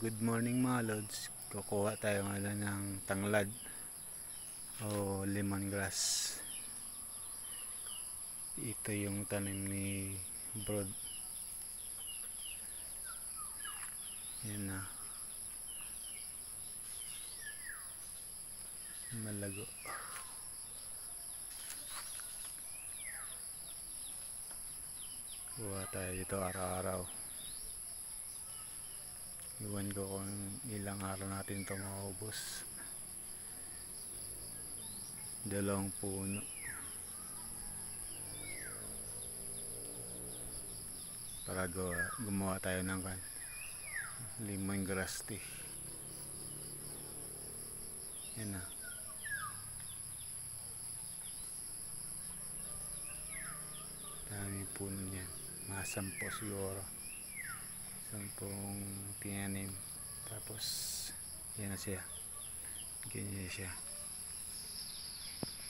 Good morning mga lods. Kukuha tayo ngayon ng tanglad o lemongrass. Ito yung tanim ni Brod. Yan na. Malago. Kuha tayo dito araw-araw. Iwan ko kung ilang araw natin ito maubos. 2 puno. Para gumawa tayo ng lemongrass tea. Yan na. Dami puno niyan. Mga 10 siguro. 10 tinanim. Tapos yan na siya. Ganyan siya.